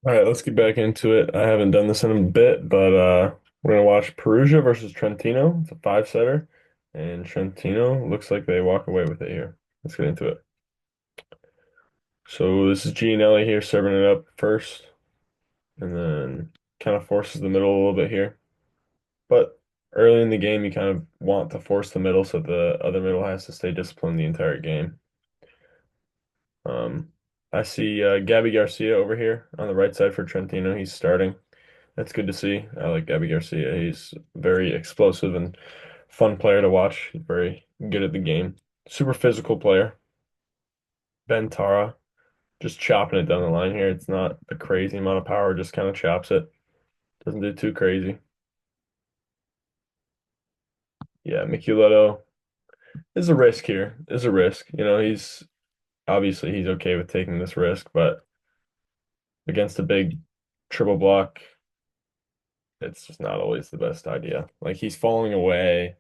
All right, let's get back into it. I haven't done this in a bit, but we're gonna watch Perugia versus Trentino. It's a five-setter, and Trentino looks like they walk away with it here. Let's get into it. So this is Gianelli here serving it up first, and then kind of forces the middle a little bit here. But early in the game, you kind of want to force the middle so the other middle has to stay disciplined the entire game. Um, I see Gabi Garcia over here on the right side for Trentino. He's starting. That's good to see. I like Gabi Garcia. He's very explosive and fun player to watch. He's very good at the game. Super physical player. Ben Tara just chopping it down the line here. It's not a crazy amount of power, just kind of chops it. Doesn't do too crazy. Yeah, Michielletto is a risk here. Is a risk. He's obviously he's okay with taking this risk, but against a big triple block, it's just not always the best idea. Like he's falling away.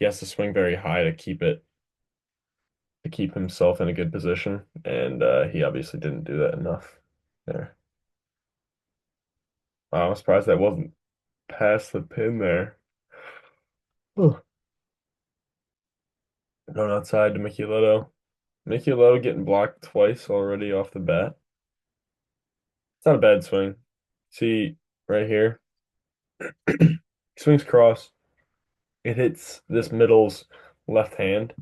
He has to swing very high to keep himself in a good position, and he obviously didn't do that enough there. Wow, I'm surprised that wasn't past the pin there. Huh. Going outside to Micheletto. Micheletto getting blocked twice already off the bat. It's not a bad swing. See right here, he swings cross. It hits this middle's left hand.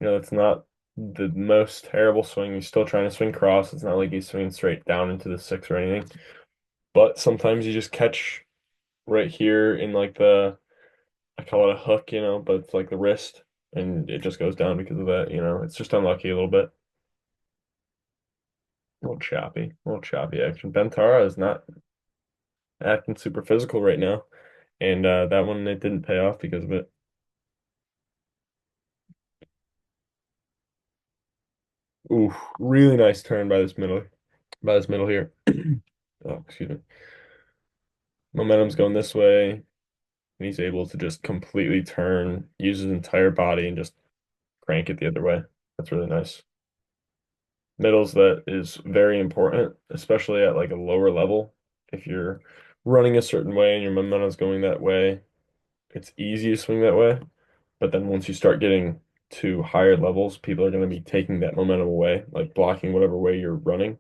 It's not the most terrible swing. He's still trying to swing cross. It's not like he's swinging straight down into the six or anything. But sometimes you just catch right here in like I call it a hook, but it's like the wrist and it just goes down because of that. It's just unlucky a little bit. A little choppy action. Bentara is not acting super physical right now. And that one it didn't pay off because of it. Ooh, really nice turn by this middle here. Oh, excuse me. Momentum's going this way, and he's able to just completely turn, use his entire body, and just crank it the other way. That's really nice. Middles that is very important, especially at like a lower level. If you're running a certain way and your momentum's going that way, it's easy to swing that way. But then once you start getting to higher levels, people are going to be taking that momentum away, like blocking whatever way you're running.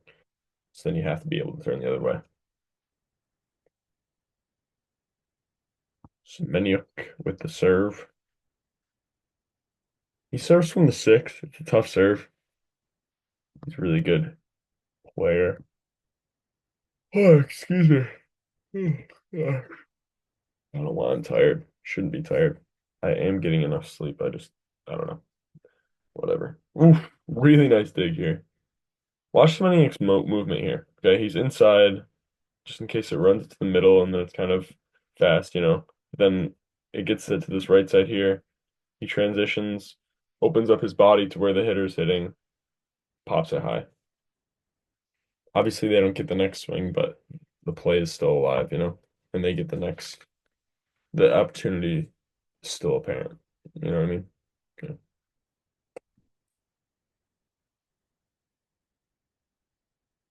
So then you have to be able to turn the other way. Semeniuk with the serve. He serves from the six. It's a tough serve. He's a really good player. Oh, excuse me. Yeah. I don't know why I'm tired. Shouldn't be tired. I am getting enough sleep. I don't know. Whatever. Oof, really nice dig here. Watch Semeniuk's mo movement here. Okay, he's inside just in case it runs to the middle and then it's kind of fast. Then it gets it to this right side here. He transitions, opens up his body to where the hitter's hitting, pops it high. Obviously, they don't get the next swing, but the play is still alive, and they get the opportunity is still apparent. You know what I mean? Okay.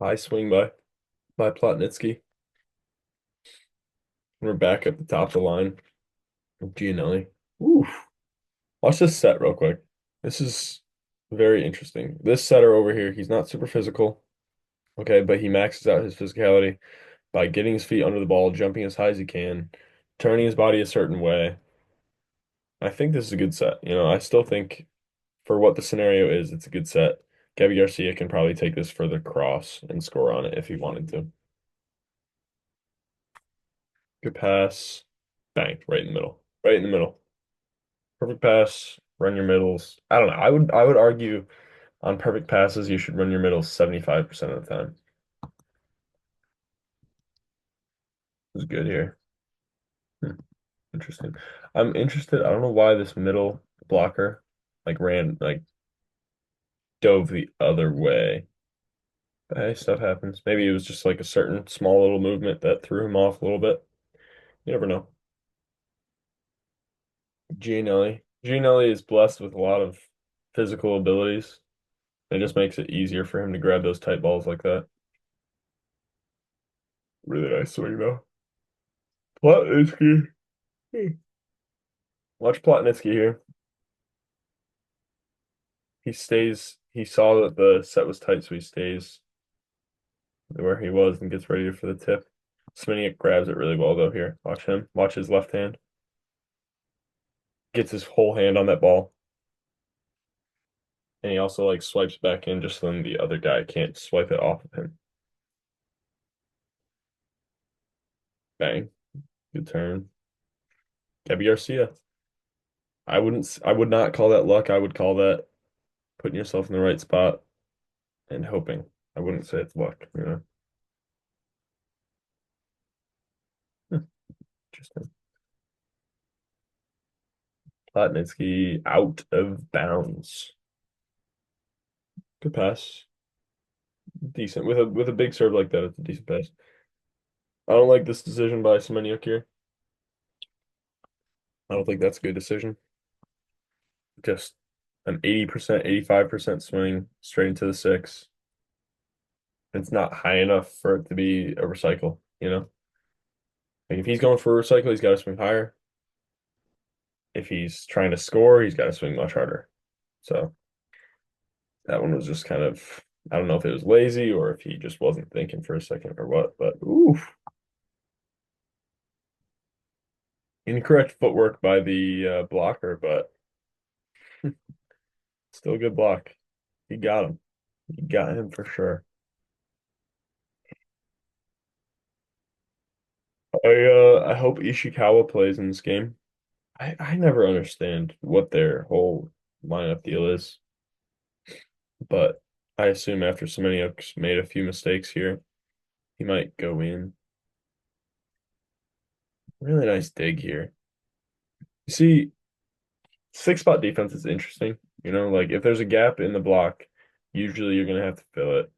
High swing by Plotnitsky. We're back at the top of the line with Gianelli. Ooh, watch this set real quick. This is very interesting. This setter over here, he's not super physical, okay, but he maxes out his physicality by getting his feet under the ball, jumping as high as he can, turning his body a certain way. I think this is a good set. I still think for what the scenario is, it's a good set. Gabi Garcia can probably take this further cross and score on it if he wanted to. Good pass. Bang, right in the middle. Right in the middle. Perfect pass, run your middles. I don't know. I would argue on perfect passes you should run your middles 75% of the time. It was good here. Hmm, interesting. I'm interested. I don't know why this middle blocker like dove the other way. But hey, stuff happens. Maybe it was just like a certain small little movement that threw him off a little bit. You never know. Gianelli. Gianelli is blessed with a lot of physical abilities. It just makes it easier for him to grab those tight balls like that. Really nice swing though. Plotnitsky. Watch Plotnitsky here. He stays. He saw that the set was tight, so he stays where he was and gets ready for the tip. Sminiak grabs it really well though here. Watch him. Watch his left hand. Gets his whole hand on that ball. And he also like swipes back in just so then the other guy can't swipe it off of him. Bang. Good turn. Gabi Garcia. I would not call that luck. I would call that putting yourself in the right spot and hoping. I wouldn't say it's luck, you know. Hmm, interesting. Platnitsky out of bounds. Good pass. Decent. With a big serve like that, it's a decent pass. I don't like this decision by Semeniuk here. I don't think that's a good decision. Just an 80%, 85% swing straight into the six. It's not high enough for it to be a recycle, you know? Like if he's going for a recycle, he's got to swing higher. If he's trying to score, he's got to swing much harder. So that one was just kind of, I don't know if it was lazy or if he just wasn't thinking for a second or what, but oof. Incorrect footwork by the blocker, but still a good block. He got him. He got him for sure. I hope Ishikawa plays in this game. I never understand what their whole lineup deal is, but I assume after Semeniuk's made a few mistakes here, he might go in. Really nice dig here. You see, six spot defense is interesting. You know, like if there's a gap in the block, usually you're gonna have to fill it.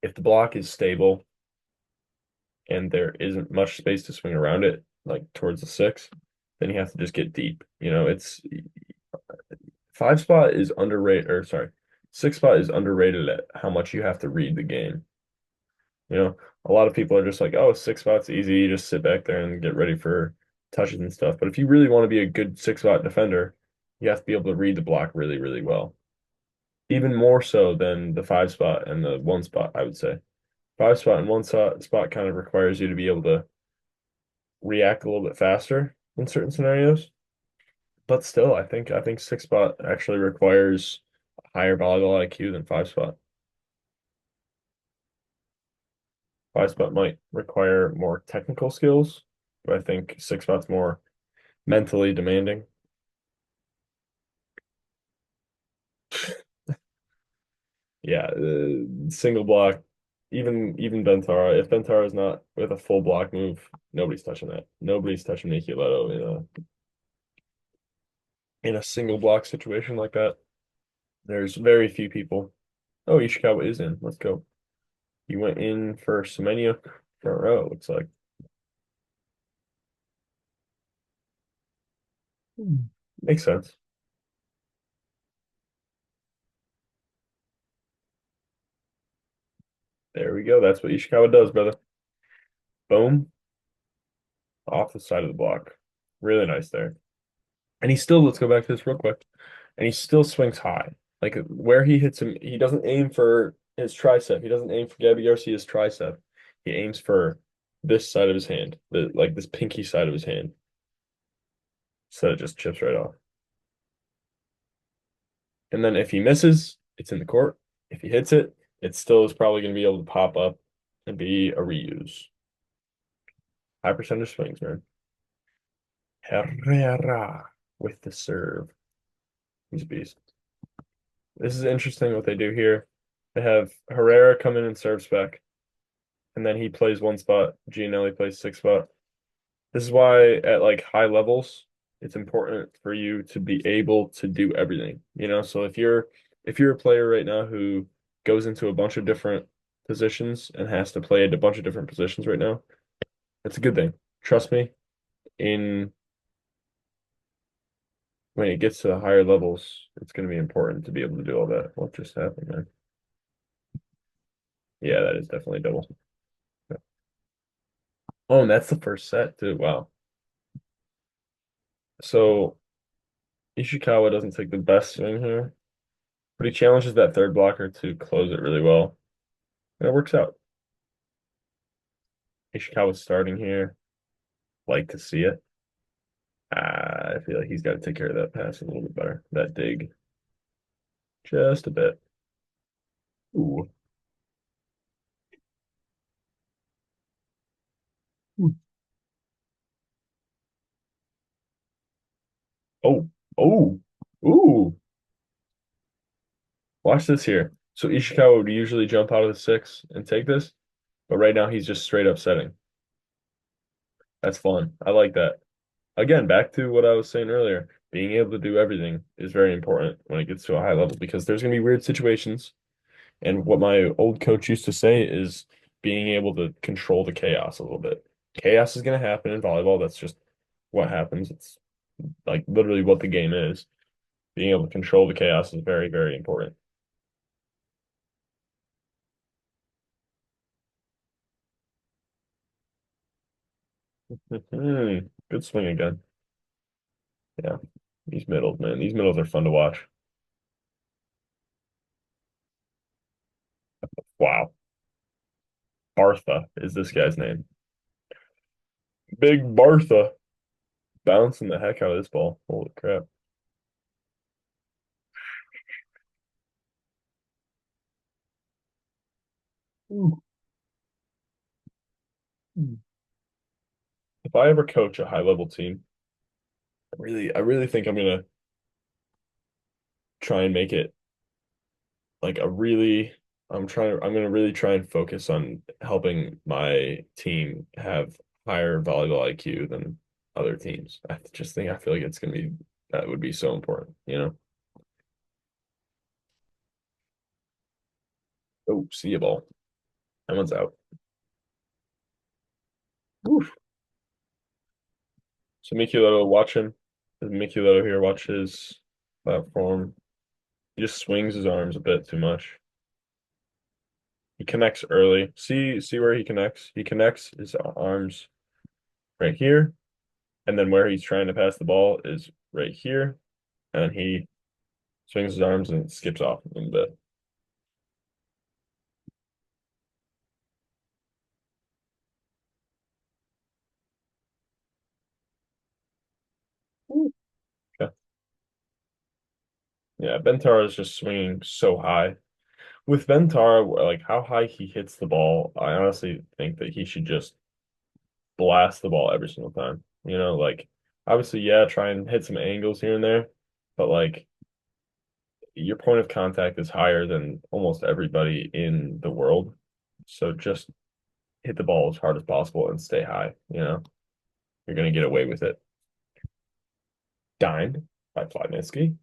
If the block is stable and there isn't much space to swing around it, like towards the six, then you have to just get deep. You know, it's five spot is underrated, or sorry, six spot is underrated at how much you have to read the game. You know, a lot of people are just like, oh, six spot's easy, you just sit back there and get ready for touches and stuff. But if you really want to be a good six spot defender, you have to be able to read the block really, really well. Even more so than the five spot and the one spot, I would say. Five spot and one spot kind of requires you to be able to react a little bit faster in certain scenarios. But still, I think six spot actually requires a higher volleyball IQ than five spot. Five spot might require more technical skills, but I think six spot's more mentally demanding. Yeah, single block, even Bentara. If Bentara is not with a full block move, nobody's touching that. Nobody's touching Michielletto in a single block situation like that. There's very few people. Oh, Ishikawa is in. Let's go. He went in for Semenya front row, looks like. Makes sense. There we go. That's what Ishikawa does, brother. Boom. Off the side of the block. Really nice there. And he still, let's go back to this real quick. And he still swings high. Like where he hits him, he doesn't aim for his tricep. He doesn't aim for Gabi Garcia's tricep. He aims for this side of his hand, like this pinky side of his hand. So it just chips right off. And then if he misses, it's in the court. If he hits it, it still is probably going to be able to pop up and be a reuse. High percentage swings, man. Herrera with the serve. He's a beast. This is interesting what they do here. They have Herrera come in and serve spec, and then he plays one spot. Gianelli plays six spot. This is why at like high levels, it's important for you to be able to do everything. You know, so if you're a player right now who goes into a bunch of different positions and has to play at a bunch of different positions right now, that's a good thing. Trust me, in when it gets to the higher levels, it's going to be important to be able to do all that. What just happened, man? Yeah, that is definitely double. Oh, and that's the first set too. Wow. So Ishikawa doesn't take the best swing here, but he challenges that third blocker to close it really well. And it works out. Ishikawa's starting here. Like to see it. I feel like he's got to take care of that pass a little bit better. That dig just a bit. Ooh. Ooh. Oh, oh, ooh. Watch this here. So Ishikawa would usually jump out of the six and take this, but right now he's just straight up setting. That's fun. I like that. Again, back to what I was saying earlier, being able to do everything is very important when it gets to a high level because there's going to be weird situations. And what my old coach used to say is being able to control the chaos a little bit. Chaos is going to happen in volleyball. That's just what happens. It's like literally what the game is. Being able to control the chaos is very, very important. Good swing again. Yeah, these middles, man. These middles are fun to watch. Wow. Bartha is this guy's name. Big Bartha bouncing the heck out of this ball. Holy crap. Ooh. If I ever coach a high level team, I really think I'm gonna try and make it like a really I'm gonna really try and focus on helping my team have higher volleyball IQ than other teams. I feel like it's gonna be that would be so important, you know? Oh, see a ball. That one's out. Oof. So Michielletto watching. Michielletto here watch his platform. He just swings his arms a bit too much. He connects early. See where he connects? He connects his arms right here, and then where he's trying to pass the ball is right here, and he swings his arms and skips off a little bit. Ooh. Okay. Yeah, Bentara is just swinging so high. With Bentara, like how high he hits the ball, I honestly think that he should just blast the ball every single time. You know, like obviously, yeah, try and hit some angles here and there, but like your point of contact is higher than almost everybody in the world. So just hit the ball as hard as possible and stay high. You know, you're gonna get away with it. Dined by Plotnitsky.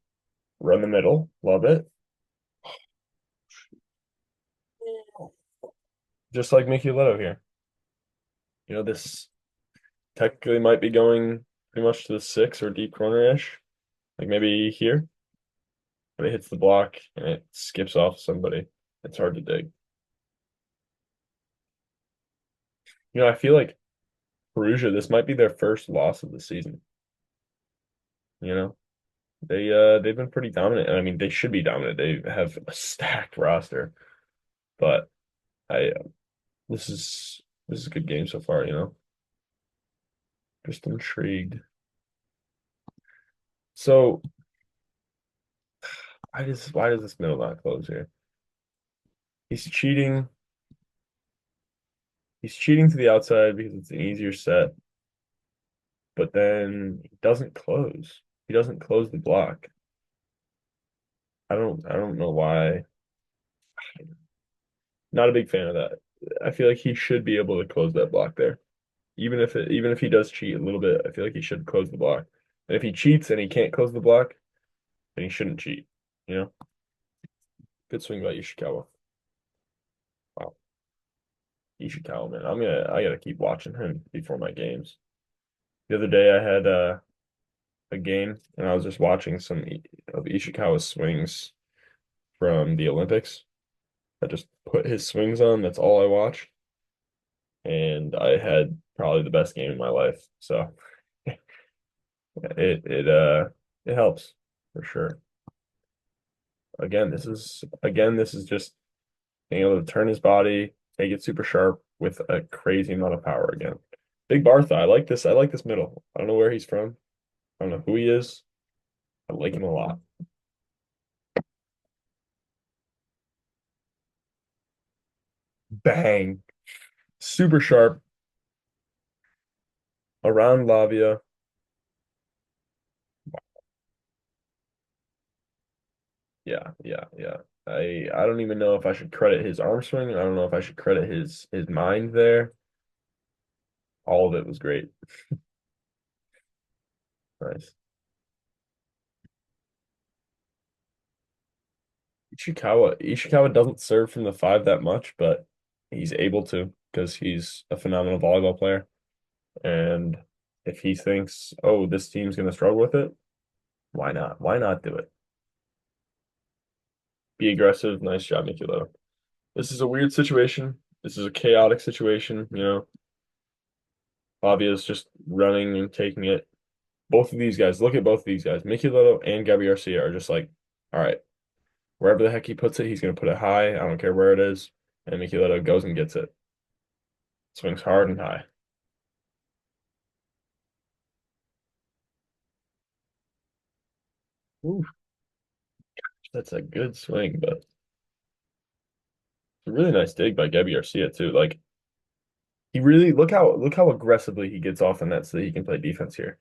Run the middle. Love it. Just like Mickey Leto here. You know, this technically might be going pretty much to the six or deep corner-ish. Like maybe here, but it hits the block and it skips off somebody. It's hard to dig. You know, I feel like Perugia, this might be their first loss of the season. You know, they've been pretty dominant. And I mean, they should be dominant. They have a stacked roster, but I this is a good game so far, you know. Just intrigued. So why does this middle not close here? He's cheating. He's cheating to the outside because it's an easier set, but then he doesn't close. He doesn't close the block. I don't know why. Not a big fan of that. I feel like he should be able to close that block there. Even if he does cheat a little bit, I feel like he should close the block. And if he cheats and he can't close the block, then he shouldn't cheat. You know? Good swing by Ishikawa. Wow. Ishikawa, man. I gotta keep watching him before my games. The other day I had a game and I was just watching some of Ishikawa's swings from the Olympics. I just put his swings on, that's all I watched. And I had probably the best game in my life. So it helps for sure. Again, this is just being able to turn his body, take it super sharp with a crazy amount of power again. Big Bartha. I like this. I like this middle. I don't know where he's from. I don't know who he is. I like him a lot. Bang. Super sharp around Lavia. Yeah, yeah, yeah. I don't even know if I should credit his arm swing. I don't know if I should credit his mind there. All of it was great. Nice. Ishikawa doesn't serve from the five that much, but he's able to because he's a phenomenal volleyball player. And if he thinks, oh, this team's gonna struggle with it, why not? Why not do it? Be aggressive. Nice job, Michielletto. This is a weird situation. This is a chaotic situation. Fabia's just running and taking it. Both of these guys, look at both of these guys. Micheletto and Gabi Garcia are just like, all right, wherever the heck he puts it, he's going to put it high. I don't care where it is. And Micheletto goes and gets it. Swings hard and high. Ooh, that's a good swing, but it's a really nice dig by Gabi Garcia too. Like he really look how aggressively he gets off the net so that he can play defense here.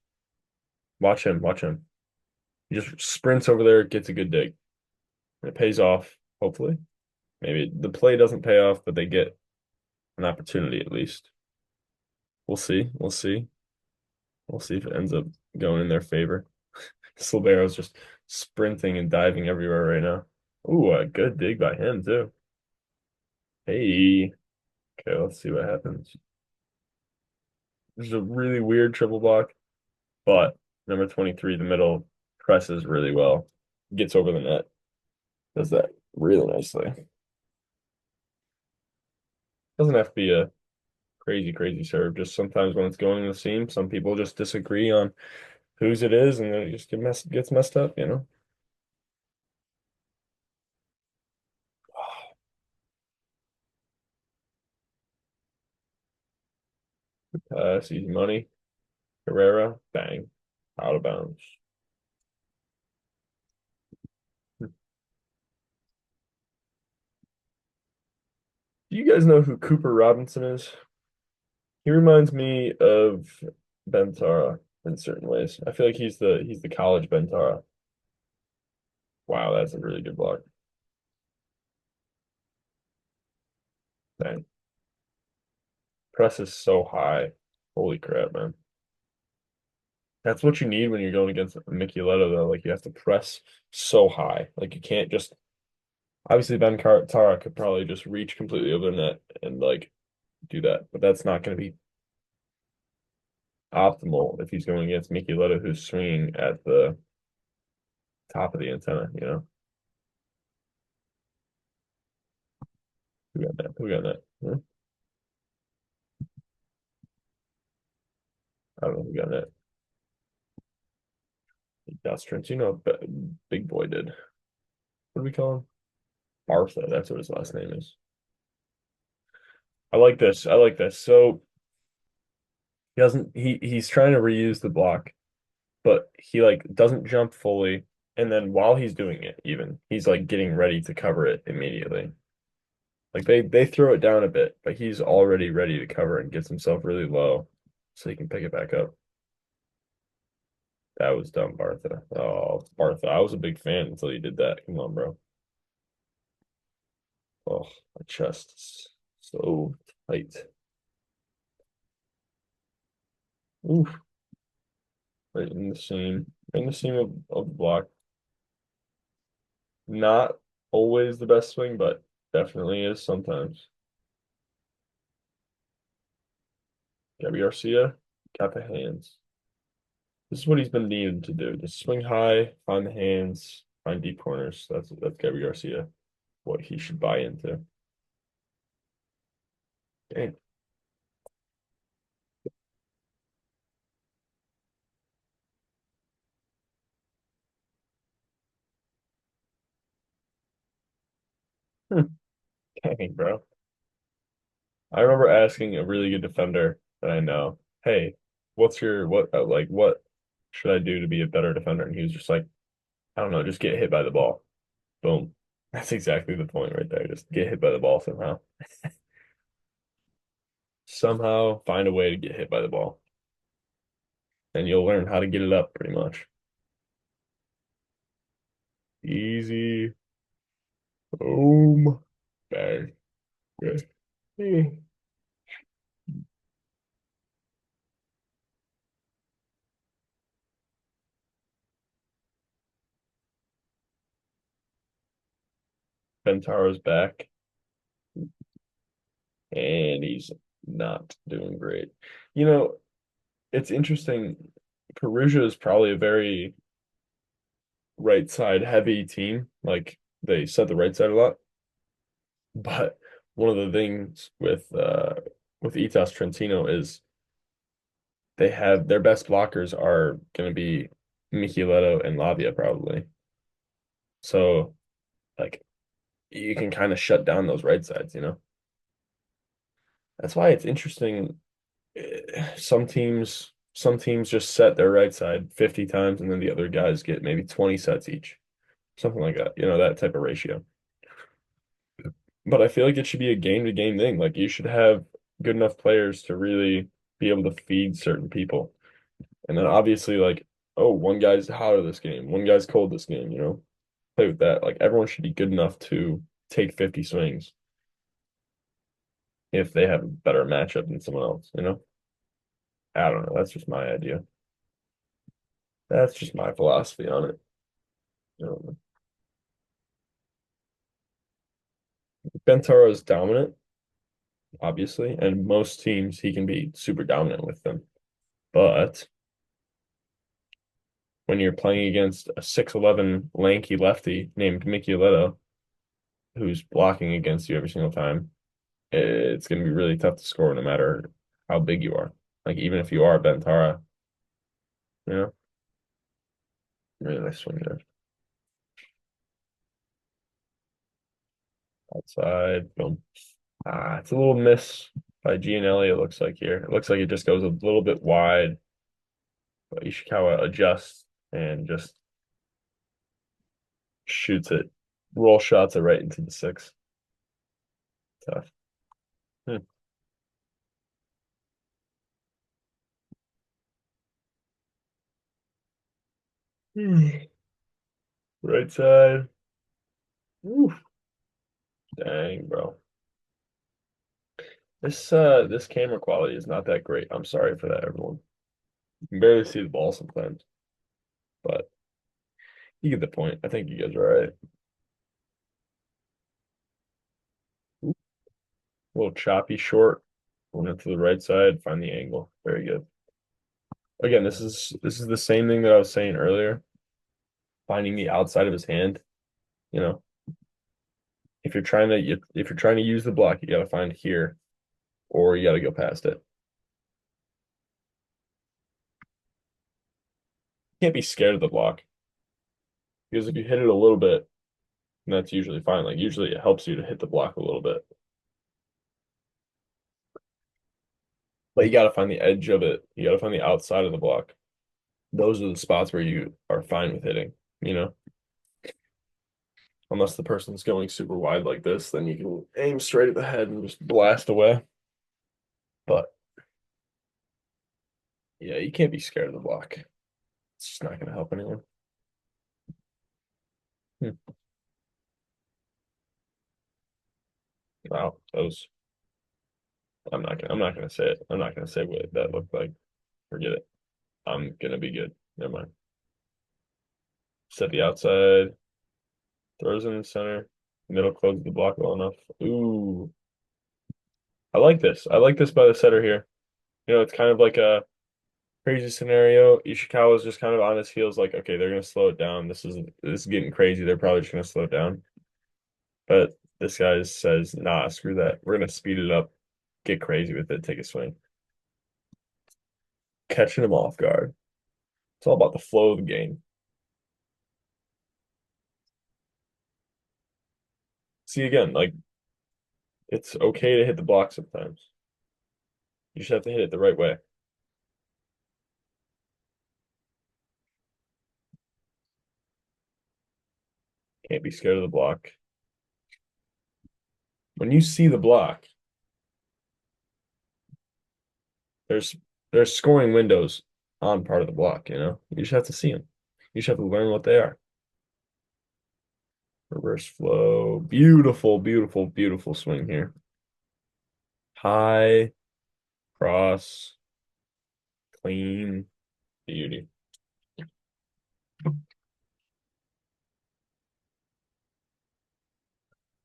Watch him, watch him. He just sprints over there, gets a good dig. And it pays off, hopefully. Maybe the play doesn't pay off, but they get an opportunity at least. We'll see. We'll see. We'll see if it ends up going in their favor. Silvero's just sprinting and diving everywhere right now. Ooh, a good dig by him too. Hey. Okay, let's see what happens. This is a really weird triple block, but number 23, the middle, presses really well. Gets over the net. Does that really nicely. Doesn't have to be a crazy, crazy serve. Just sometimes when it's going in the seam, some people just disagree on whose it is, and then it just gets messed up. Easy money. Herrera, bang, out of bounds. Do you guys know who Cooper Robinson is? He reminds me of Bentara in certain ways. I feel like he's the college Bentara. Wow, that's a really good block. Dang. Press is so high. Holy crap, man. That's what you need when you're going against Micheletto, though. Like you have to press so high. Like you can't just obviously Tara could probably just reach completely over the net and like do that, but that's not going to be optimal if he's going against Micheletto, who's swinging at the top of the antenna. Who got that? Who got that? Huh? I don't know who got that. That's Trentino, but big boy did. What do we call him? Bartha. That's what his last name is. I like this. I like this. So he doesn't. He's trying to reuse the block, but he like doesn't jump fully, and then while he's doing it, even he's like getting ready to cover it immediately. Like they throw it down a bit, but he's already ready to cover and gets himself really low, so he can pick it back up. That was dumb, Bartha. Oh, Bartha. I was a big fan until you did that. Come on, bro. Oh, my chest is so tight. Oof. Right in the seam of the block. Not always the best swing, but definitely is sometimes. Gabi Garcia got the hands. This is what he's been needed to do. Just swing high, find the hands, find deep corners. That's Gabi Garcia. What he should buy into. Dang. Dang, bro. I remember asking a really good defender that I know, hey, what should I do to be a better defender? And he was just like, I don't know, just get hit by the ball. Boom. That's exactly the point right there. Just get hit by the ball somehow. Somehow find a way to get hit by the ball, and you'll learn how to get it up pretty much. Easy. Boom. Bang. Good. Bentaro's back, and he's not doing great. You know, it's interesting. Perugia is probably a very right side heavy team. Like they set the right side a lot. But one of the things with Itas Trentino is they have their best blockers are going to be Michielletto and Lavia probably. So like you can kind of shut down those right sides, you know. That's why it's interesting. Some teams just set their right side 50 times and then the other guys get maybe 20 sets each. Something like that, that type of ratio. But I feel like it should be a game to game thing. Like you should have good enough players to really be able to feed certain people. And then obviously like, oh, one guy's hot of this game, one guy's cold this game, play with that. Like everyone should be good enough to take 50 swings if they have a better matchup than someone else. I don't know. That's just my idea. That's just my philosophy on it. You Bentaro is dominant, obviously, and most teams he can be super dominant with them. But when you're playing against a 6'11" lanky lefty named Michielletto, who's blocking against you every single time, it's going to be really tough to score no matter how big you are. Like even if you are Bentara, you know, really nice swing there. Outside, boom. It's a little miss by Gianelli, it looks like here. It looks like it just goes a little bit wide, but Ishikawa adjusts and just shoots it. Roll shots it right into the six. Tough. Hmm. Right side. Oof. Dang, bro. This camera quality is not that great. I'm sorry for that, everyone. You can barely see the ball sometimes, but you get the point. I think you guys are all right. Ooh, a little choppy short. Going to the right side, find the angle. Very good. Again, this is the same thing that I was saying earlier. Finding the outside of his hand. You know, if you're trying to use the block, you got to find here, or you got to go past it. You can't be scared of the block because if you hit it a little bit, that's usually fine. Like usually it helps you to hit the block a little bit. But you got to find the edge of it. You got to find the outside of the block. Those are the spots where you are fine with hitting, you know? Unless the person's going super wide like this, then you can aim straight at the head and just blast away. But yeah, you can't be scared of the block. It's just not going to help anyone. Hmm. Wow, I'm not gonna say it. I'm not gonna say what that looked like. Forget it. I'm gonna be good. Never mind. Set the outside, throws in the center, middle closes the block well enough. Ooh, I like this. I like this by the setter here. It's kind of like a crazy scenario. Ishikawa is just kind of on his heels, like, okay, they're gonna slow it down. This is getting crazy. They're probably just gonna slow it down. But this guy says, nah, screw that. We're gonna speed it up, get crazy with it, take a swing. Catching him off guard. It's all about the flow of the game. See again, like it's okay to hit the block sometimes. You just have to hit it the right way. Can't be scared of the block. When you see the block, there's there's scoring windows on part of the block, you know? You just have to see them. You just have to learn what they are. Reverse flow. Beautiful, beautiful, beautiful swing here. High, cross, clean, beauty.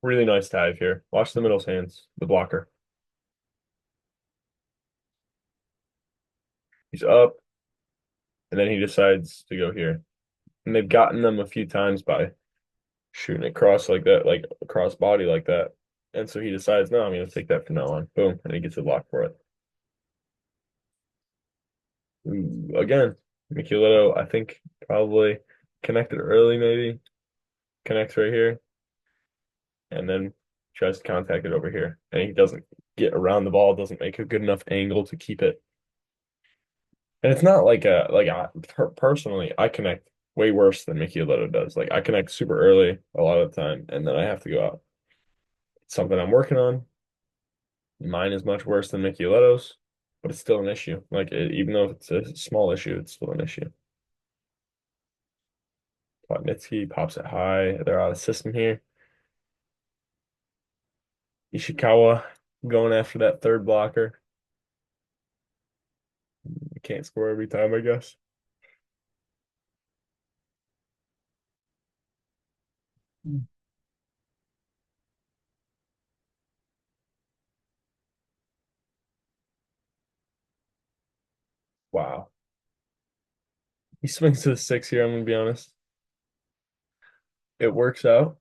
Really nice dive here. Watch the middle's hands, the blocker. He's up, and then he decides to go here. And they've gotten them a few times by shooting it cross like that, like across body like that. And so he decides, no, I'm going to take that from now on. Boom. And he gets a block for it. Ooh, again, Michielletto, I think probably connected early, maybe. Connects right here. And then tries to contact it over here. And he doesn't get around the ball, doesn't make a good enough angle to keep it. And it's not like personally, I connect way worse than Michielletto does. Like I connect super early a lot of the time, and then I have to go out. It's something I'm working on. Mine is much worse than Michieletto's, but it's still an issue. Like even though it's a small issue, it's still an issue. Plotnitsky pops it high. They're out of system here. Ishikawa going after that third blocker. Can't score every time, I guess. Wow. He swings to the six here, I'm gonna be honest. It works out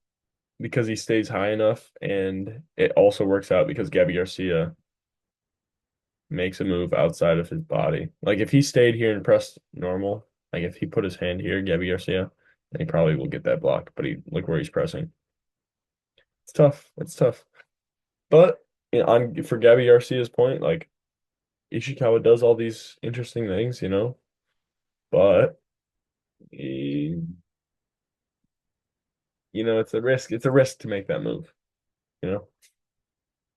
because he stays high enough, and it also works out because Gabi Garcia makes a move outside of his body. Like if he stayed here and pressed normal, like if he put his hand here, Gabi Garcia, then he probably will get that block. But he look where he's pressing. It's tough. It's tough. But on for Gabi Garcia's point, like Ishikawa does all these interesting things, you know, but he, it's a risk. It's a risk to make that move, you know.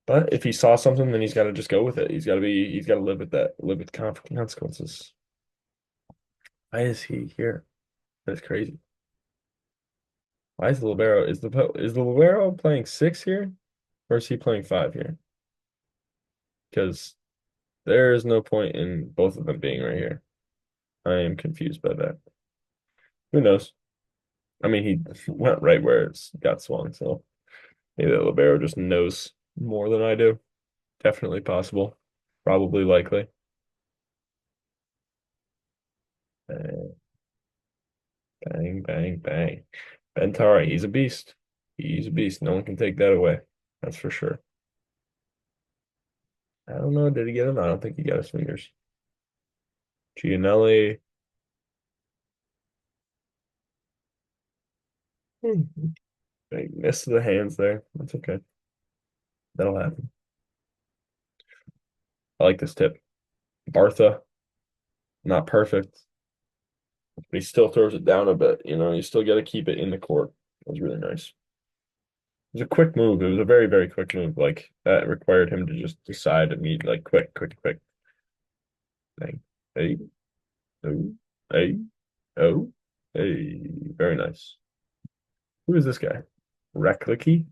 But if he saw something, then he's got to just go with it. He's got to live with that, live with consequences. Why is he here? That's crazy. Why is the libero? Is the libero playing six here, or is he playing five here? Because there is no point in both of them being right here. I am confused by that. Who knows? I mean, he went right where it's got swung, so maybe the libero just knows more than I do. Definitely possible. Probably likely. Bang, bang, bang, bang. Bentari, he's a beast. He's a beast. No one can take that away. That's for sure. I don't know. Did he get him? I don't think he got his fingers. Gianelli. Big miss to the hands there. That's okay. That'll happen. I like this tip. Bartha, not perfect, but he still throws it down a bit. You still got to keep it in the court. It was really nice. It was a quick move. It was a very, very quick move. Like that required him to just decide to meet like quick, quick, quick thing. Hey, oh, hey, oh, hey. Very nice. Who is this guy? Reklicki?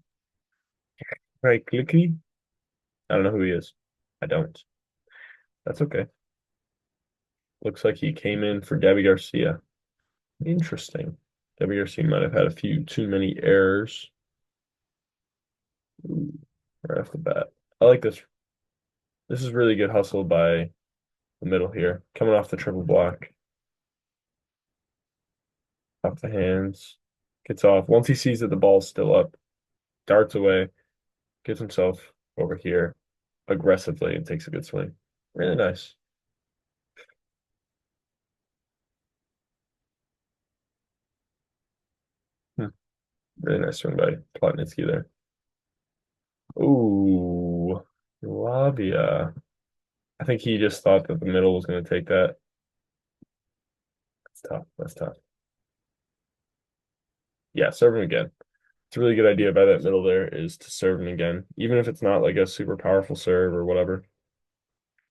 Reklicki? I don't know who he is. I don't. That's okay. Looks like he came in for Gabi Garcia. Interesting. Gabi Garcia might have had a few too many errors. Ooh, right off the bat. I like this. This is really good hustle by the middle here. Coming off the triple block. Off the hands. Gets off. Once he sees that the ball's still up, darts away, gets himself over here aggressively and takes a good swing. Really nice. Hmm. Really nice swing by Plotnitsky there. Ooh, Labia. I think he just thought that the middle was going to take that. That's tough. That's tough. Yeah, serve him again. It's a really good idea by that middle there is to serve him again. Even if it's not like a super powerful serve or whatever.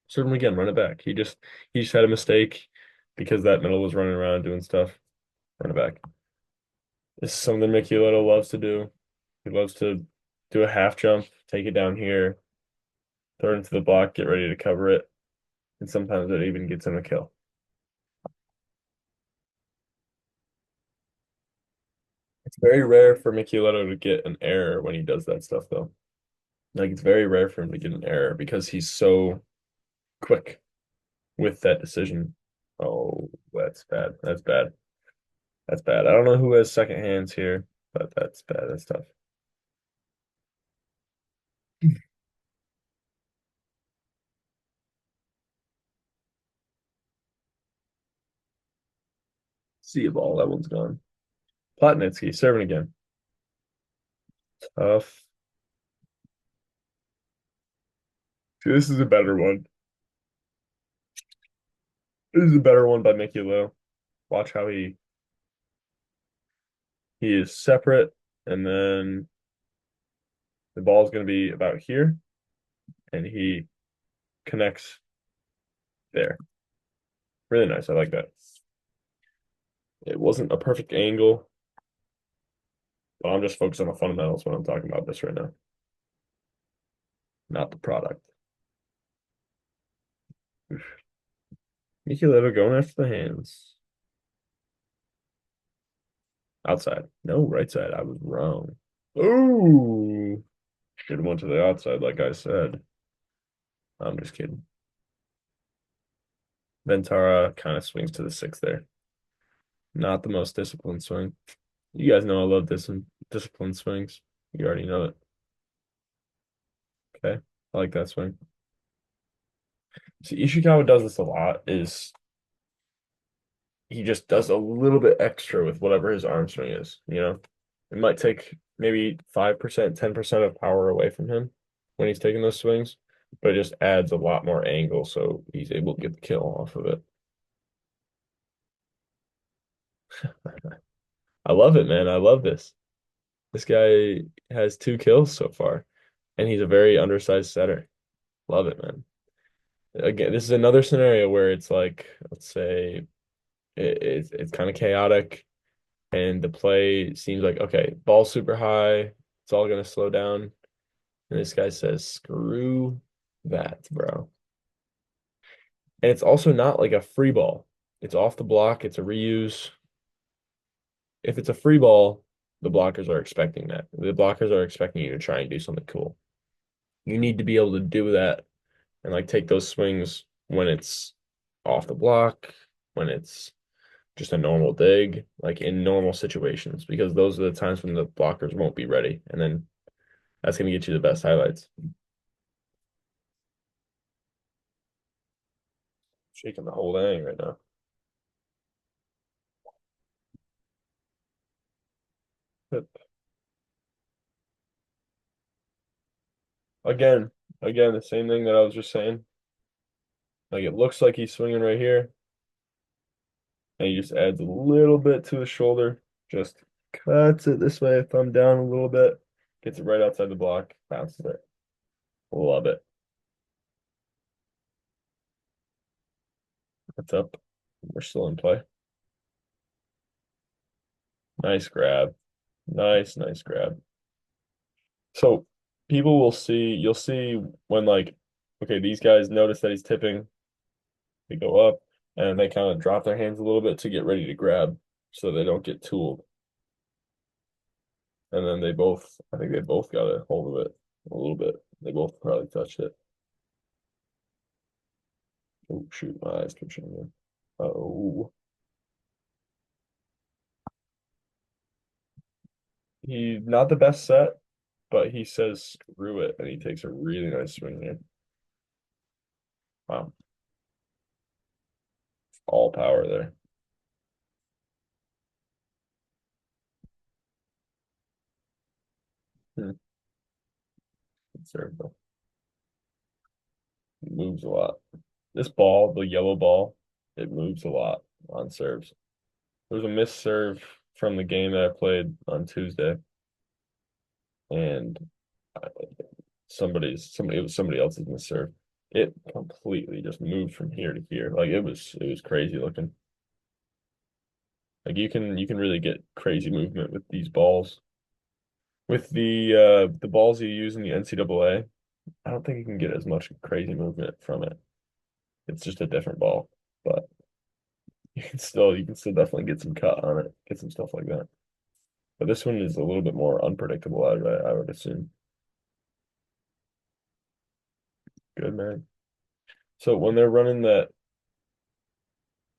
Serve him again, run it back. He just had a mistake because that middle was running around doing stuff. Run it back. This is something Michielletto loves to do. He loves to do a half jump, take it down here, throw it into the block, get ready to cover it, and sometimes it even gets him a kill. It's very rare for Micheletto to get an error when he does that stuff, though. Like it's very rare for him to get an error because he's so quick with that decision. Oh, that's bad. That's bad. That's bad. I don't know who has second hands here, but that's bad. That's tough. See a ball. That one's gone. Platnitsky serving again. Tough. See, this is a better one. This is a better one by Mickey Lowe. Watch how he is separate, and then the ball is going to be about here, and he connects there. Really nice. I like that. It wasn't a perfect angle, but I'm just focused on the fundamentals when I'm talking about this right now, not the product. Micheletto going after the hands. Outside. No, right side. I was wrong. Ooh. Should have went to the outside, like I said. I'm just kidding. Ventara kind of swings to the six there. Not the most disciplined swing. You guys know I love disciplined swings. You already know it. Okay. I like that swing. See, Ishikawa does this a lot, is he just does a little bit extra with whatever his arm swing is, you know? It might take maybe 5%, 10% of power away from him when he's taking those swings, but it just adds a lot more angle, so he's able to get the kill off of it. I love it, man. I love this. This guy has 2 kills so far, and he's a very undersized setter. Love it, man. Again, this is another scenario where it's like, let's say it's kind of chaotic, and the play seems like, okay, ball super high, it's all gonna slow down. And this guy says, screw that, bro. And it's also not like a free ball. It's off the block, it's a reuse. If it's a free ball, the blockers are expecting that. The blockers are expecting you to try and do something cool. You need to be able to do that and like take those swings when it's off the block, when it's just a normal dig, like in normal situations, because those are the times when the blockers won't be ready. And then that's going to get you the best highlights. Shaking the whole thing right now. But again, again, the same thing that I was just saying. Like it looks like he's swinging right here, and he just adds a little bit to the shoulder, just cuts it this way, thumb down a little bit, gets it right outside the block, bounces it. Love it. What's up? We're still in play. Nice grab. Nice, nice grab. So people will see, you'll see when like, okay, these guys notice that he's tipping, they go up and they kind of drop their hands a little bit to get ready to grab so they don't get tooled. And then I think they both got a hold of it a little bit. They both probably touched it. Oh, shoot, my eyes twitching. Oh, he not the best set, but he says screw it, and he takes a really nice swing here. Wow, all power there. Hmm. serve though. It moves a lot. This ball, the yellow ball, it moves a lot on serves. There was a missed serve from the game that I played on Tuesday, and I- somebody it was somebody else's missed serve. It completely just moved from here to here. Like it was crazy looking. Like you can really get crazy movement with these balls. With the balls you use in the NCAA, I don't think you can get as much crazy movement from it. It's just a different ball, but you can still definitely get some cut on it, get some stuff like that. But this one is a little bit more unpredictable, I would assume. Good man. So when they're running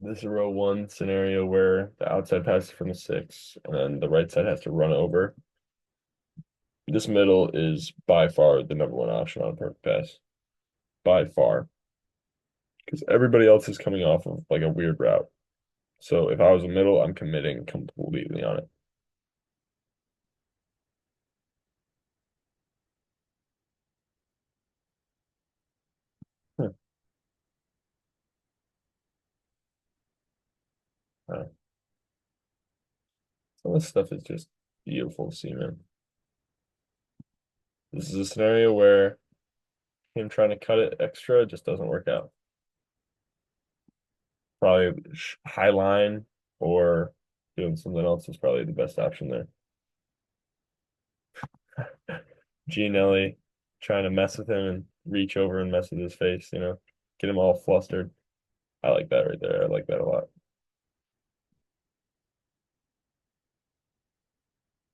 this row one scenario where the outside passes from the six and then the right side has to run over, this middle is by far the number one option on a perfect pass. By far. Because everybody else is coming off of like a weird route. So if I was a middle, I'm committing completely on it. Huh. Uh, Some of this stuff is just beautiful to see, man. This is a scenario where him trying to cut it extra just doesn't work out. Probably high line or doing something else is probably the best option there. Gianelli trying to mess with him and reach over and mess with his face, get him all flustered. I like that right there. I like that a lot.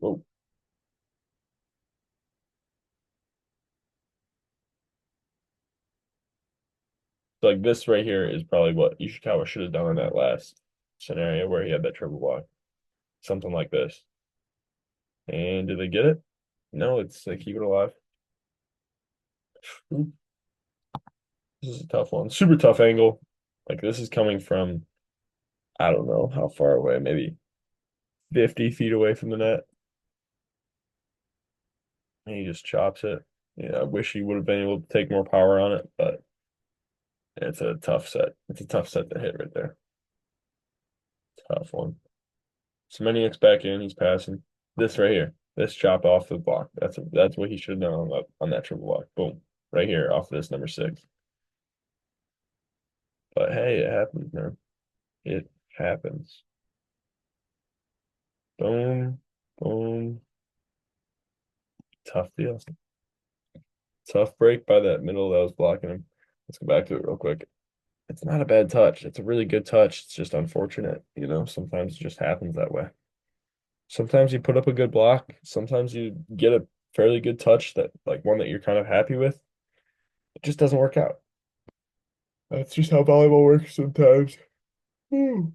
Whoa. So like this right here is probably what Ishikawa should have done in that last scenario where he had that triple block. Something like this. And did they get it? No, it's they keep it alive. Ooh, this is a tough one. Super tough angle. Like this is coming from, I don't know how far away, maybe 50 feet away from the net. And he just chops it. Yeah, I wish he would have been able to take more power on it, but it's a tough set. It's a tough set to hit right there. Tough one. Semeniuk's back in. He's passing. This right here. This chop off the block. That's what he should have done on that triple block. Boom. Right here off this number six. But hey, it happens, man. It happens. Boom. Boom. Tough deal. Tough break by that middle that was blocking him. Let's go back to it real quick. It's not a bad touch. It's a really good touch. It's just unfortunate, sometimes it just happens that way. Sometimes you put up a good block. Sometimes you get a fairly good touch that like one that you're kind of happy with. It just doesn't work out. That's just how volleyball works sometimes. Woo.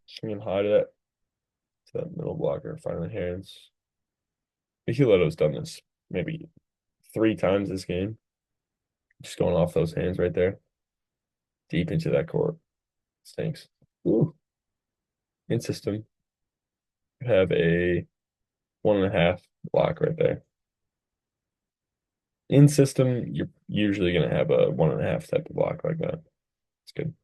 Swinging high to that middle blocker, finding hands. Micheletto's done this maybe 3 times this game. Just going off those hands right there, deep into that court. Stinks. Ooh. In system, you have a 1.5 block right there. In system, you're usually going to have a 1.5 type of block like that. It's good.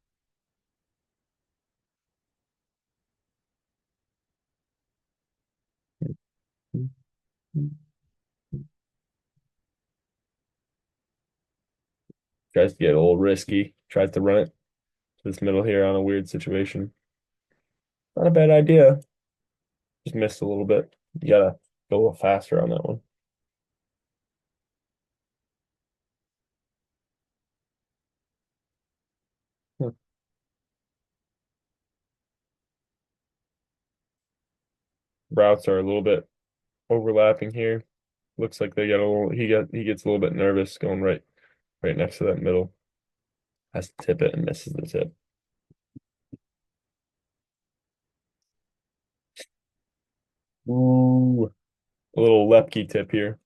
Tries to get a little risky. Tries to run it to this middle here on a weird situation. Not a bad idea. Just missed a little bit. You gotta go a little faster on that one. Hmm. Routes are a little bit overlapping here. Looks like they got a little. He gets a little bit nervous going right next to that middle. Has to tip it and misses the tip. Ooh, a little Lepke tip here.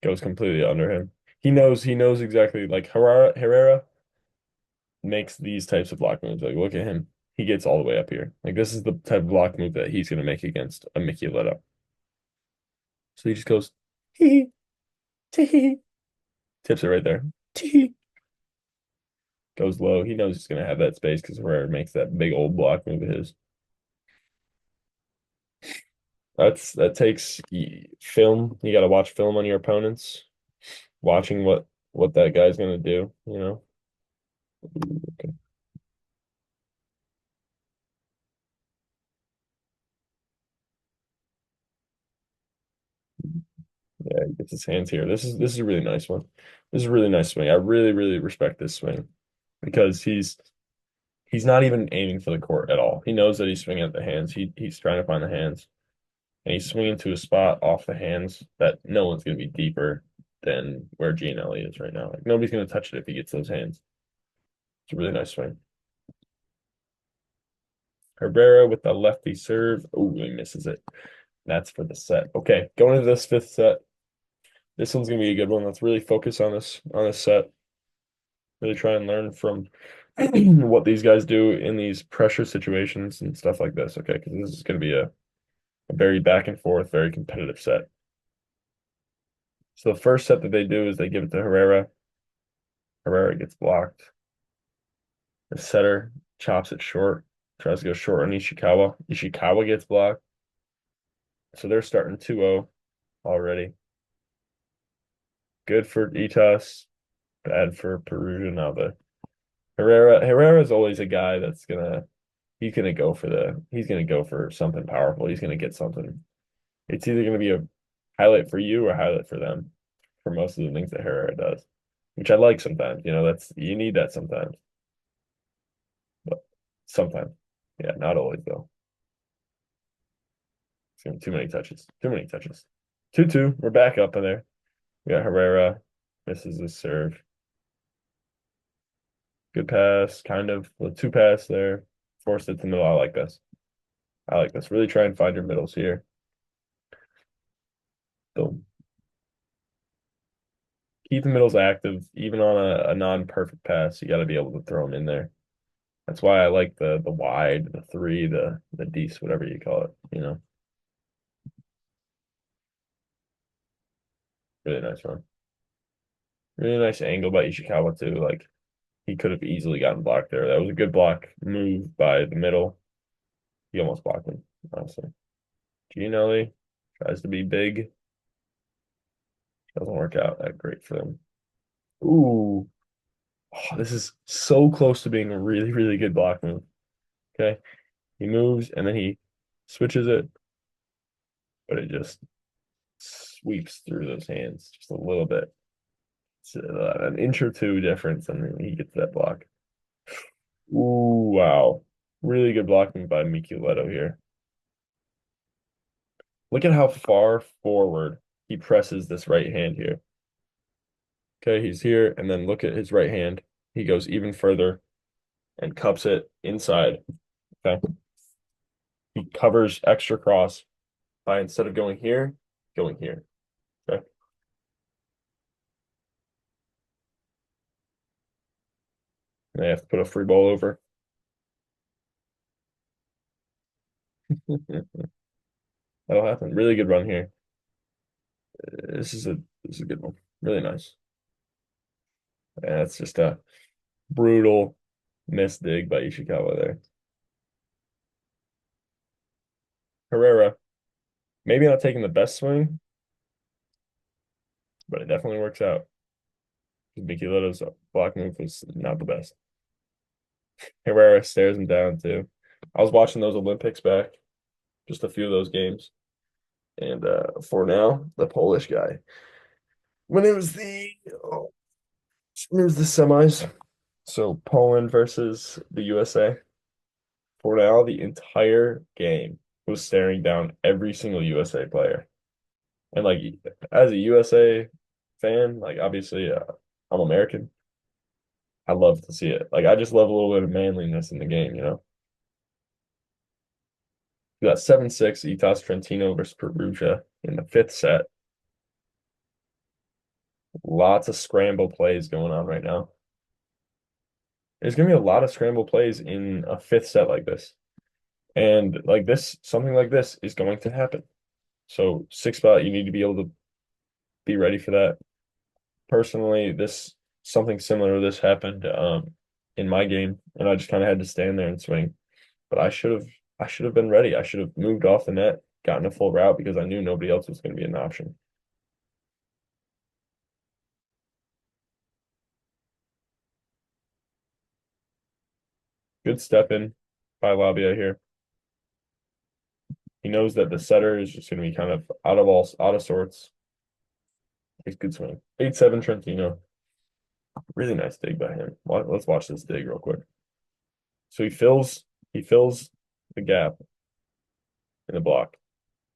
Goes completely under him. He knows exactly like Herrera makes these types of block moves. Like look at him. He gets all the way up here. Like this is the type of block move that he's gonna make against a Michielletto. So he just goes, tee, tee, tips it right there. Tee. Goes low. He knows he's gonna have that space because Herrera makes that big old block move of his. That takes film. You got to watch film on your opponents, watching what that guy's gonna do. You know. Okay. Yeah, he gets his hands here. This is a really nice one. This is a really nice swing. I really respect this swing because he's not even aiming for the court at all. He knows that he's swinging at the hands. He's trying to find the hands, and he's swinging to a spot off the hands that no one's going to be deeper than where Gianelli is right now. Like nobody's going to touch it if he gets those hands. It's a really nice swing. Herrera with the lefty serve. Oh, he misses it. That's for the set. Okay, going into this fifth set. This one's gonna be a good one. Let's really focus on this set. Really try and learn from what these guys do in these pressure situations and stuff like this. Okay, because this is gonna be a very back and forth, very competitive set. So the first set that they do is they give it to Herrera. Herrera gets blocked. The setter chops it short, tries to go short on Ishikawa. Ishikawa gets blocked. So they're starting 2-0 already. Good for Itas, bad for Perugia. Now the Herrera is always a guy that's gonna he's gonna go for something powerful. He's gonna get something. It's either gonna be a highlight for you or a highlight for them for most of the things that Herrera does, which I like sometimes. You know, that's you need that sometimes, but sometimes, yeah, not always though. It's gonna be too many touches. Too many touches. 2-2. We're back up in there. We got Herrera misses his serve. Good pass, kind of. With two pass there. Forced it to middle. I like this. I like this. Really try and find your middles here. Boom. Keep the middles active, even on a non-perfect pass. You got to be able to throw them in there. That's why I like the wide, the three, the deuce, whatever you call it. You know, really nice run. Really nice angle by Ishikawa too. Like he could have easily gotten blocked there. That was a good block move by the middle. He almost blocked him, honestly. Gianelli tries to be big. Doesn't work out that great for them. Ooh, oh, this is so close to being a really good block move. Okay. He moves and then he switches it, but it just sweeps through those hands just a little bit. It's an inch or two difference, and then he gets that block. Ooh, wow. Really good blocking by Michielletto here. Look at how far forward he presses this right hand here. Okay, he's here, and then look at his right hand. He goes even further and cups it inside. Okay. He covers extra cross by instead of going here, going here. Okay. And they have to put a free ball over. That'll happen. Really good run here. This is a good one. Really nice. And it's just a brutal miss dig by Ishikawa there. Herrera, maybe not taking the best swing, but it definitely works out. Micheletto's block move was not the best. Herrera stares him down too. I was watching those Olympics back, just a few of those games. And for now, the Polish guy. When it was the oh, when it was the semis, so Poland versus the USA. For now, the entire game was staring down every single USA player. And like as a USA fan, like obviously I'm American. I love to see it. Like I just love a little bit of manliness in the game, you know. We got 7-6 Itas Trentino versus Perugia in the fifth set. Lots of scramble plays going on right now. There's gonna be a lot of scramble plays in a fifth set like this. And like this, something like this is going to happen. So six spot, you need to be able to be ready for that. Personally, this something similar to this happened in my game, and I just kind of had to stand there and swing. But I should have been ready. I should have moved off the net, gotten a full route because I knew nobody else was going to be an option. Good step in by Labia here. He knows that the setter is just going to be kind of out of sorts. He's good swing. 8-7 Trentino. Really nice dig by him. Let's watch this dig real quick. So he fills the gap in the block,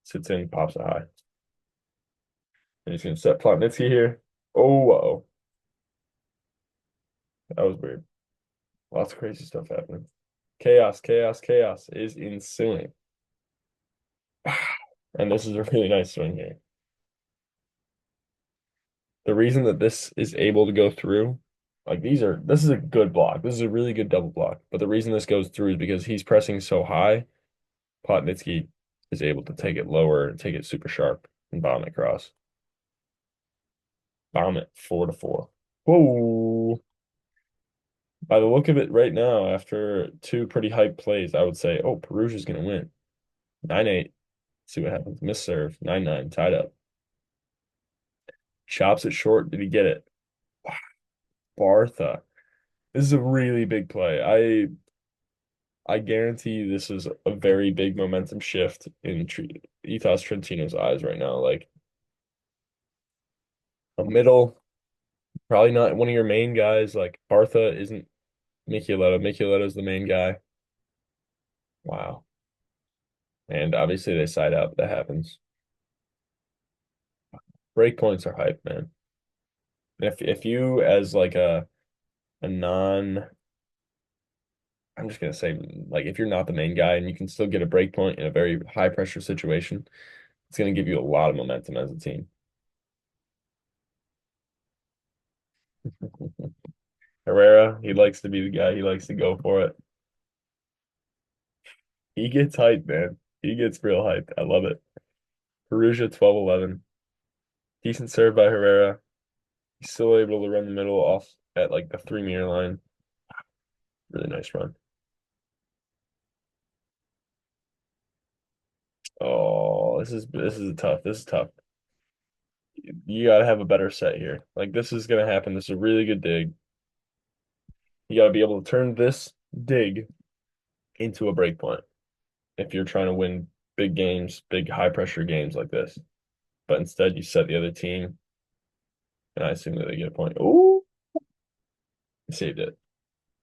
sits in, pops it high. And he's gonna set Plotnitsky here. Oh, whoa. That was weird. Lots of crazy stuff happening. Chaos, chaos, chaos is ensuing. And this is a really nice swing here. The reason that this is able to go through, like this is a good block. This is a really good double block. But the reason this goes through is because he's pressing so high, Plotnitsky is able to take it lower and take it super sharp and bomb it across. Bomb it 4-4. Whoa. By the look of it right now, after two pretty hype plays, I would say, oh, Perugia's gonna win. 9-8. See what happens. Miss serve. 9-9. Tied up. Chops it short. Did he get it? Wow. Bartha. This is a really big play. I guarantee this is a very big momentum shift in Itas Trentino's eyes right now. Like a middle, probably not one of your main guys. Like Bartha isn't Michielletto. Michieletto's the main guy. Wow. And obviously they side out. That happens. Break points are hype, man. If you as like a non, I'm just gonna say like if you're not the main guy and you can still get a break point in a very high pressure situation, it's gonna give you a lot of momentum as a team. Herrera, he likes to be the guy. He likes to go for it. He gets hyped, man. He gets real hyped. I love it. Perugia 12-11. Decent serve by Herrera. He's still able to run the middle off at like the 3 meter line. Really nice run. Oh, this is tough. This is tough. You gotta have a better set here. Like this is gonna happen. This is a really good dig. You gotta be able to turn this dig into a break point if you're trying to win big games, big high pressure games like this. But instead you set the other team, and I assume that they get a point. Ooh, saved it.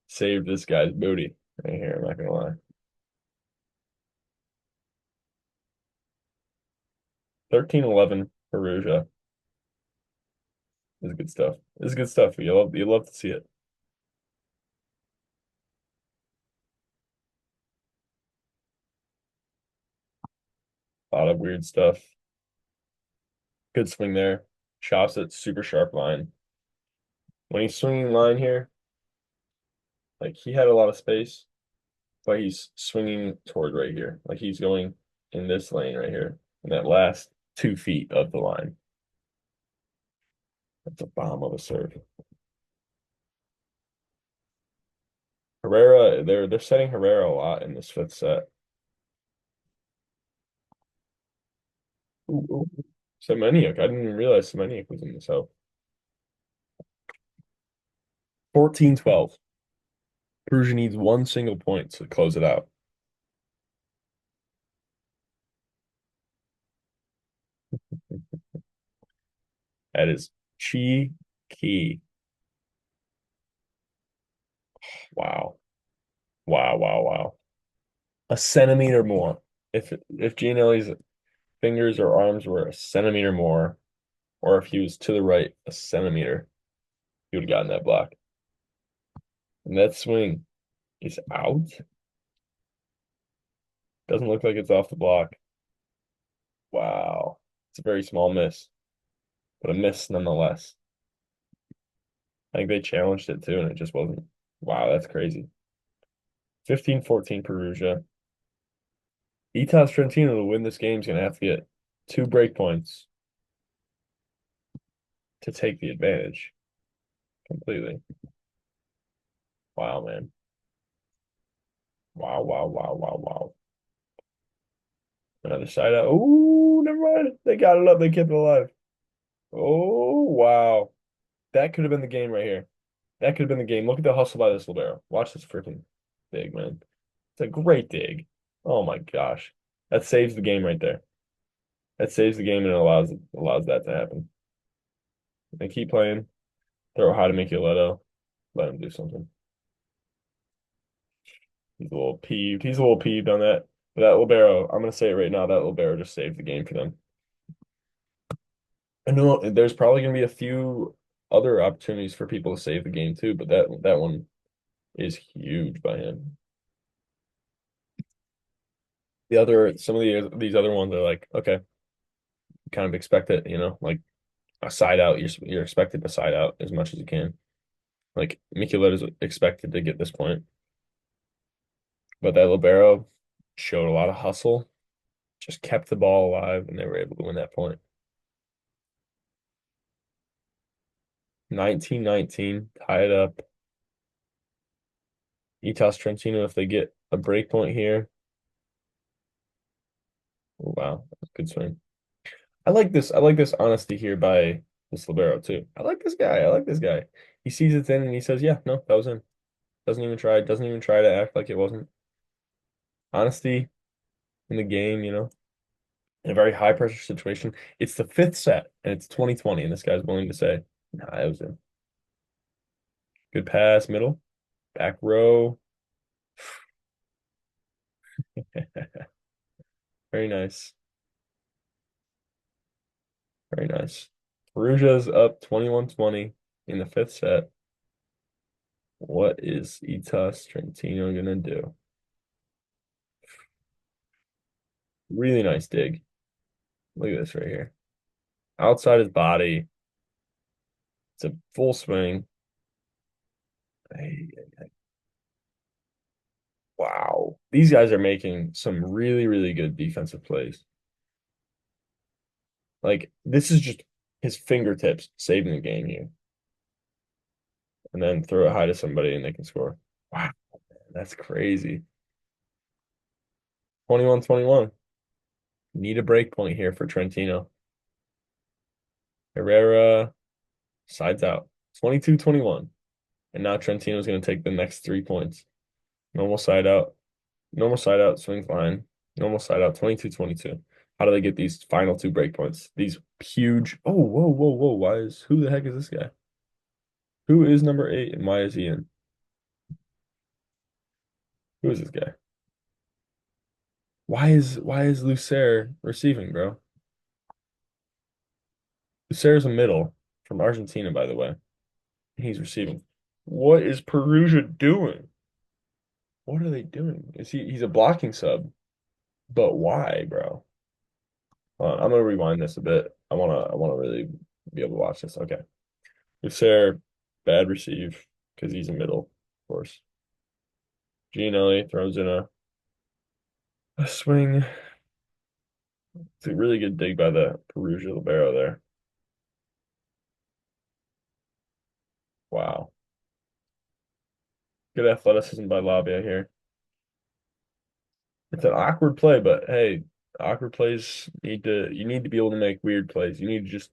Saved this guy's booty right here. I'm not gonna lie. 13-11 Perugia. This is good stuff. This is good stuff. You love to see it. A lot of weird stuff. Good swing there. Chops it, super sharp line. When he's swinging line here, like he had a lot of space, but he's swinging toward right here. Like he's going in this lane right here, in that last 2 feet of the line. That's a bomb of a serve. Herrera, they're setting Herrera a lot in this fifth set. Ooh, ooh. Semeniuk. I didn't even realize Semeniuk was in this help. 14-12. Perugia needs one single point to close it out. That is cheeky. Wow. Wow, wow, wow. A centimeter more. If Gianelli's fingers or arms were a centimeter more, or if he was to the right a centimeter, he would have gotten that block. And that swing is out. Doesn't look like it's off the block. Wow. It's a very small miss, but a miss nonetheless. I think they challenged it too, and it just wasn't. Wow, that's crazy. 15-14 Perugia. Itas Trentino to win this game is gonna have to get Two break points to take the advantage completely. Wow, man. Wow, wow, wow, wow, wow. Another side out. Ooh, never mind. They got it up. They kept it alive. Oh, wow. That could have been the game right here. That could have been the game. Look at the hustle by this libero. Watch this freaking dig, man. It's a great dig. Oh my gosh. That saves the game right there. That saves the game and it allows that to happen. They keep playing. Throw high to Michielletto. Let him do something. He's a little peeved. He's a little peeved on that. But that libero, I'm gonna say it right now, that libero just saved the game for them. I know there's probably gonna be a few other opportunities for people to save the game too, but that one is huge by him. Some of these other ones are like, okay, kind of expect it, like a side out, you're expected to side out as much as you can. Like Michelet is expected to get this point, but that libero showed a lot of hustle, just kept the ball alive, and they were able to win that point. 19-19, tie it up. Itas Trentino, if they get a break point here. Oh, wow, good swing. I like this. I like this honesty here by this libero too. I like this guy. I like this guy. He sees it's in and he says, "Yeah, no, that was in." Doesn't even try. Doesn't even try to act like it wasn't. Honesty in the game, in a very high pressure situation. It's the fifth set and it's 2020, and this guy's willing to say, "Nah, it was in." Good pass, middle, back row. Very nice. Very nice. Perugia's up 21-20 in the fifth set. What is Itas Trentino gonna do? Really nice dig. Look at this right here. Outside his body. It's a full swing. Hey, wow. These guys are making some really, really good defensive plays. Like, this is just his fingertips saving the game here. And then throw it high to somebody and they can score. Wow, that's crazy. 21-21. Need a break point here for Trentino. Herrera sides out. 22-21. And now Trentino's going to take the next 3 points. Normal side out. Normal side out, swings line. Normal side out, 22-22. How do they get these final two break points? These huge. Oh, whoa, whoa, whoa. Who the heck is this guy? Who is number 8 and why is he in? Who is this guy? Why is Lucer receiving, bro? Lucer's a middle from Argentina, by the way. He's receiving. What is Perugia doing? What are they doing? He's a blocking sub, but why, bro? I'm gonna rewind this a bit. I wanna really be able to watch this. Okay. Lucer, bad receive because he's a middle, of course. Gianelli throws in a swing. It's a really good dig by the Perugia libero there. Wow. Good athleticism by Labia here. It's an awkward play, but hey, awkward plays you need to be able to make weird plays. You need to just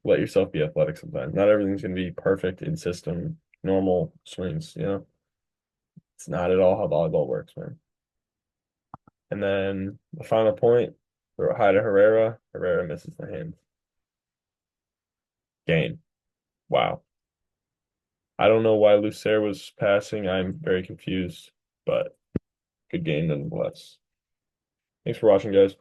let yourself be athletic sometimes. Not everything's gonna be perfect in system, normal swings. It's not at all how volleyball works, man. And then the final point, throw it high to Herrera. Herrera misses the hands. Game. Wow. I don't know why Lucer was passing. I'm very confused, but good game nonetheless. Thanks for watching, guys.